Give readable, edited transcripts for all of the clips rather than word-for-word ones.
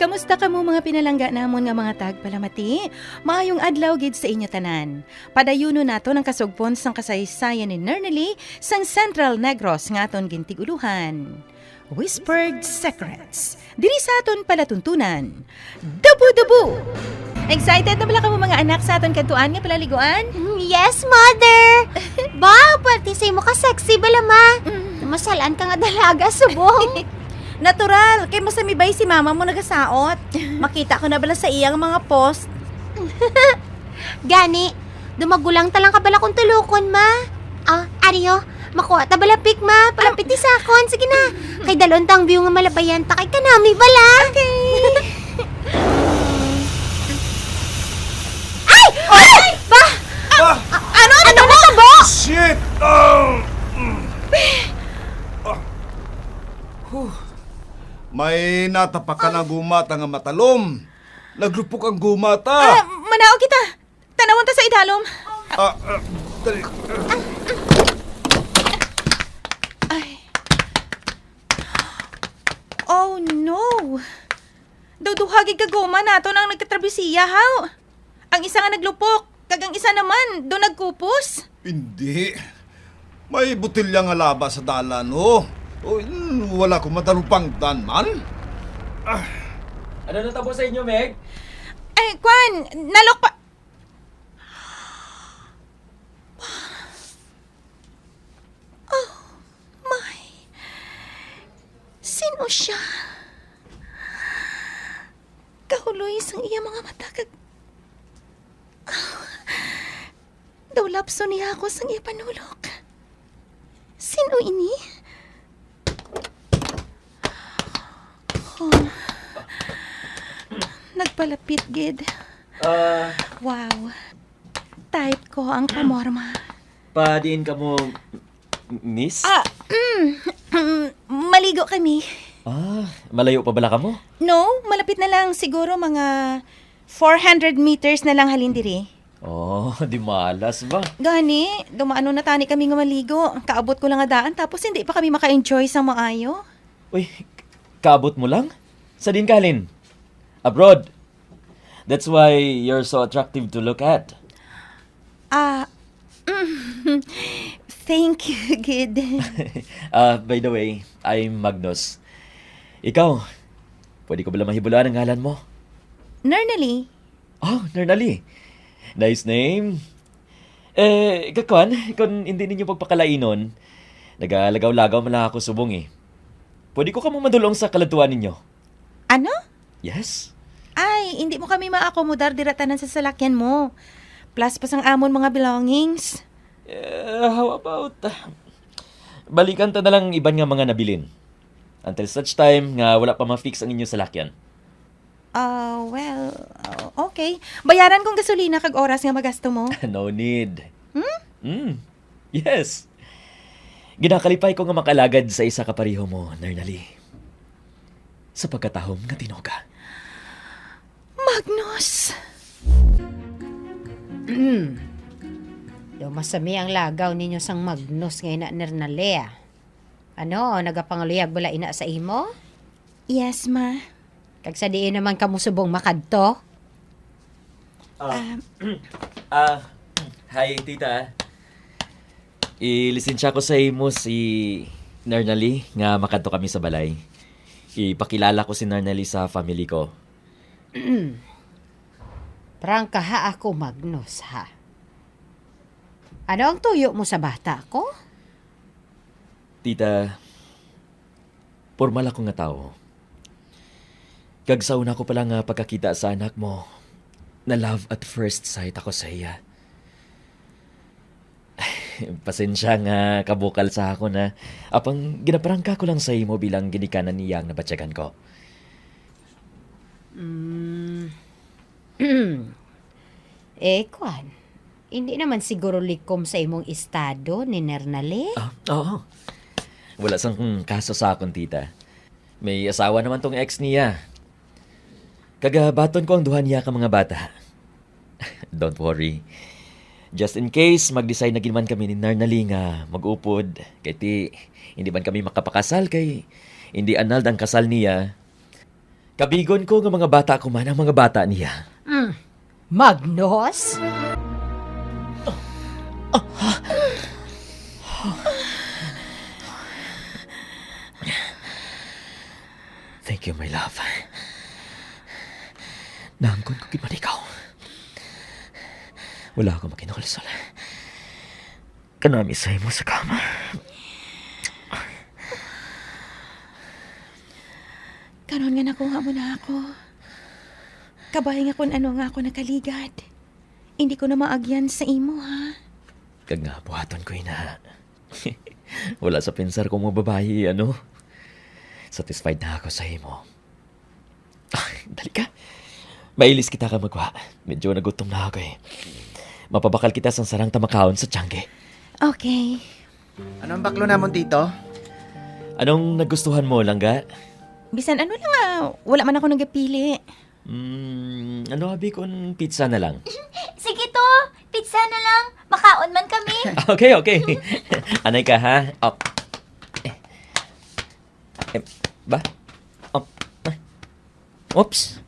Kamusta ka mo mga pinalangga namon nga mga tagpalamati? Maayong adlaw gid sa inyo tanan. Padayuno nato ng kasugpon sang kasaysayan ni Nernely sang Central Negros nga aton gintiguluhan. Whispered Secrets. Diri sa aton palatuntunan. Dubu-dubu! Excited na bala ka mo mga anak sa aton kantuan nga palaliguan? Yes, mother! Wow, pati say mo ka sexy bala ma. Masalaan ka nga dalaga subong. Natural, kay masamibay si mama mo nagasaot. Makita ko na bala sa iyang mga post. Gani, dumagulang talang ka bala kung tulukon ma. Ariyo, makuha ta bala pik ma. Palapit ni sakon, sige na. Kay dalontang view nga malabayan ta kay kanami bala. Okay. Ay! Ay! Ba? Ano ba? Shit! May natapakan ang gumata nga matalom. Naglupok ang gumata. Manao kita. Tanawon ta sa idalom. Dali. Oh no! Duduhagig kaguma nato nang nagkatrabisiya, haw. Ang isa nga naglupok, kagang isa naman, do nagkupos. Hindi. May butilya nga laba sa dalan, oh. Wala ko matalupang man. Ano natapos sa inyo, Meg? Ay, Kwan, nalok pa... Oh, my. Sino siya? Kahuloy sang iya mga mata kag... Daw lapso niya ako sang iya panulok. Sino ini? Nagpalapit, gid. Wow. Type ko ang pamorma. Padiin ka mo, miss? Maligo kami. Malayo pa bala ka mo? No, malapit na lang. Siguro mga 400 meters na lang halindiri. Di malas ba? Gani, dumaano na tani kami nga maligo. Kaabot ko lang nga daan, tapos hindi pa kami maka-enjoy sa maayo. Uy, kaabot mo lang? Sa din ka, Halin? Abroad. That's why you're so attractive to look at. Thank you, kid. By the way, I'm Magnus. Ikaw, pwede ko bala mahibulaan ang ngalan mo? Nernely. Nernally. Nice name. Kakwan, kung hindi ninyo pagpakalainon, nagalagaw-lagaw man lang ako subong eh. Pwede ko ka mo madulong sa kalatuan ninyo. Ano? Yes? Ay, hindi mo kami maakomodar diratanan sa salakyan mo. Plus pa sang amon mga belongings. How about... balikan ta na lang iban nga mga nabilin. Until such time nga wala pa ma-fix ang inyo salakyan. Okay. Bayaran kong gasolina kag oras nga magasto mo. No need. Yes. Ginakalipay ko nga makalagad sa isa ka pareho mo, Nernally. Sa pagkatahom nga tinoga. Magnus! Masami ang lagaw ninyo sang Magnus ngay na Nernalea. Ano, nagapanguliyag bala ina sa imo? Yes, ma. Kag sa diin naman kamo subong makadto? Hi, tita. Ilisensya ko sa imo si Nernally nga makadto kami sa balay. Ipakilala ko si Nernally sa family ko. Prangka ha ako, Magnus, ha? Ano ang tuyo mo sa bata ko? Tita, formal ako nga tao. Kag sa una ko pala nga pagkakita sa anak mo, na love at first sight ako sa iya. Pasensya nga kabukal sa ako na apang ginaparangka ko lang sa imo bilang ginikanan niyang nabatsyagan ko. Kwan, hindi naman siguro likom sa imong estado ni Nernale? Oo. Wala sang kaso sa akon, tita. May asawa naman tong ex niya. Kagabaton ko ang duha niya ka mga bata. Don't worry. Just in case, mag-decide na ginaman kami ni Nernally nga mag-upod. Kaya hindi man kami makapakasal kay hindi annulled ang kasal niya. Kabigon ko nga mga bata ko man ang mga bata niya. Magnus? Thank you, my love. Naangkon ko gid man ikaw. Wala ako makinukalsol. Kanami sa mo sa kama. Karon nga nakuha mo na ako. Kabay nga kung ano nga ako nakaligad. Hindi ko na maagyan sa imo, ha? Kag nga buhaton ko ina. Wala sa pinsar kong mga babae, ano? Satisfied na ako sa imo. Dali ka. Mailis kita ka magwa. Medyo nagutom na ako eh. Mapabakal kita sa sarang tamakaon sa Tiangge. Okay. Anong baklo namon dito? Anong nagustuhan mo, Langga? Bisan ano lang wala man ako nagapili. Ano habi kung pizza na lang? Sige to, pizza na lang. Makaon man kami. Okay, okay. Anay ka, ha? Up. Ba? Up. Oops.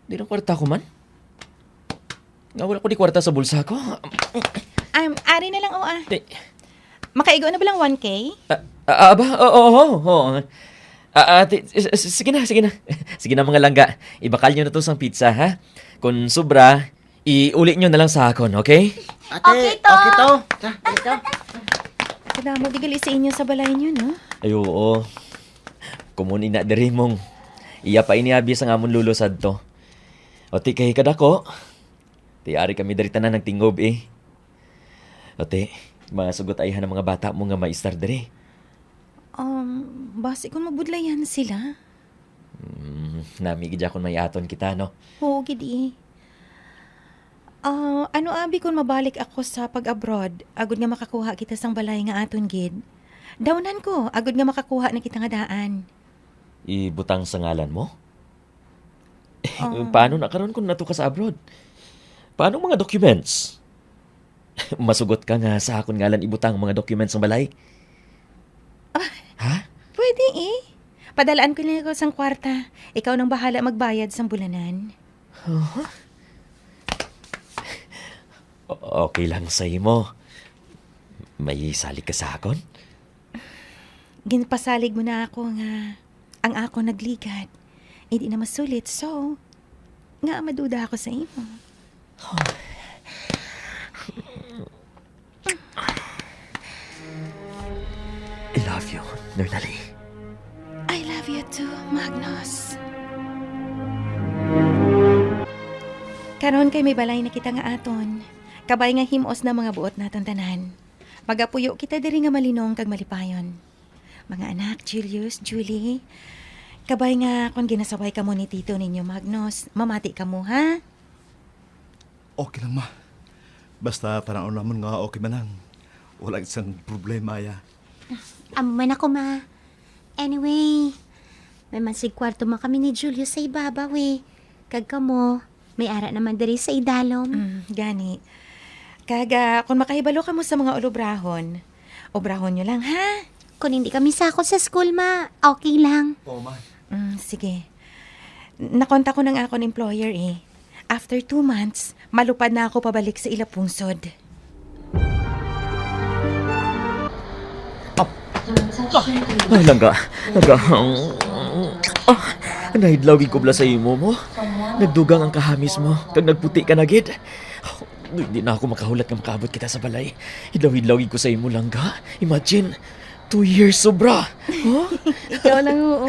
Di na kwarta ko man. Nga wala ko di kwarta sa bulsa ko. Ari na lang, Di. Makaigo na ba lang 1K? Aba? Oo. Sige na. Sige na mga langga. Ibakal nyo na to sang pizza, ha? Kung sobra, iuli nyo na lang sa akon, okay? Ate, Okay to. okay to. Ta, dito. Kadamo bigali sa inyo sa balay nyo, no? Ay, oo. Kumuni na diri mong. Iya pa iniabis ang amon lulusad to. O ti kay kadako. Ti ari kami dari tanan ng tingob eh. O ti, mga sugot ayhan ng mga bata mo nga maistar diri. Basi kung mabudlayan sila. Nami gidya kon may aton kita, no? Oo, gidi. Ano abi kung mabalik ako sa pag-abroad, agud nga makakuha kita sang balay nga aton gid. Dawnan ko, agud nga makakuha na kita nga daan. Ibutang sa ngalan mo? Paano na karon kung nato ka sa abroad? Paano mga documents? Masugot ka nga sa akon ngalan ibutang mga documents ng balay. Ha? Pwede eh. Padalaan ko na ako sang kwarta. Ikaw nang bahala magbayad sang bulanan. Okay lang sa imo. May salig ka sa akon? Ginpasalig mo na ako nga ang ako nagligad. Hindi na masulit, so nga maduda ako sa imo. I love you, Nernali. I love you too, Magnus. Karon kay may balay na kita nga aton. Kabay nga himos na mga buot naton tanan. Magapuyo kita diri nga malinong kag malipayon. Mga anak, Julius, Julie, kabay nga kung ginasaway ka mo ni tito ninyo, Magnus, mamati ka mo, ha? Okay lang, ma. Basta parang naman nga okay man lang. Wala isang problema, ya. Aman ako, ma. Anyway, may masig kwarto man kami ni Julius sa ibabaw eh. Kag kamo, may ara naman diri sa idalom. Gani. Kaga, kung makahibalo ka mo sa mga ulubrahon, obrahon nyo lang, ha? Kung hindi kami sakot sa school, ma, okay lang. Oo, ma. Sige. Nakonta ko ng akong employer eh. After 2 months, malupad na ako pabalik sa Ilapungsod. Ay, langga. Nahidlawin ko bla sa imo mo. Nagdugang ang kahamis mo. Kag nagputi ka na gid. Hindi na ako makahulat nga makaabot kita sa balay. Hidlaw-hidlawin ko sa imo, langga. Imagine, 2 years sobra. Huh? Ikaw lang, oo.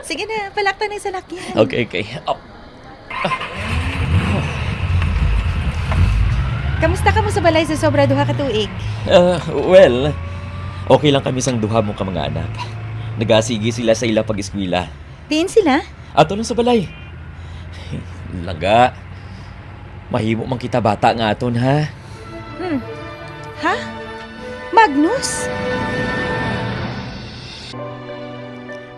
Sige na, palakta na sa lakyan. Okay. Kamusta ka mo sa balay sa sobra duha ka tuig? Well, okay lang kami sang duha mo ka mga anak. Nagasigi sila sa ila pag-eskwela. Diin sila? Ato lang sa balay. Langga. Mahimo man kita bata nga aton, ha? Ha? Magnus?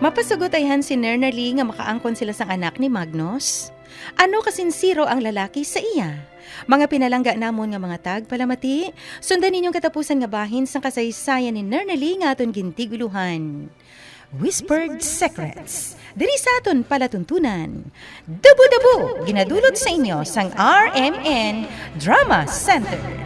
Mapasugot ayhan si Nernerly nga makaangkon sila sang anak ni Magnus. Ano kasinsiro ang lalaki sa iya? Mga pinalangga namon nga mga tag palamati, sundan ninyong katapusan nga bahin sang kasaysayan ni Nernerly nga aton gintiguluhan. Whispered Secrets, diri sa aton palatuntunan. Dabo-dabo ginadulot sa inyo sang RMN Drama Center.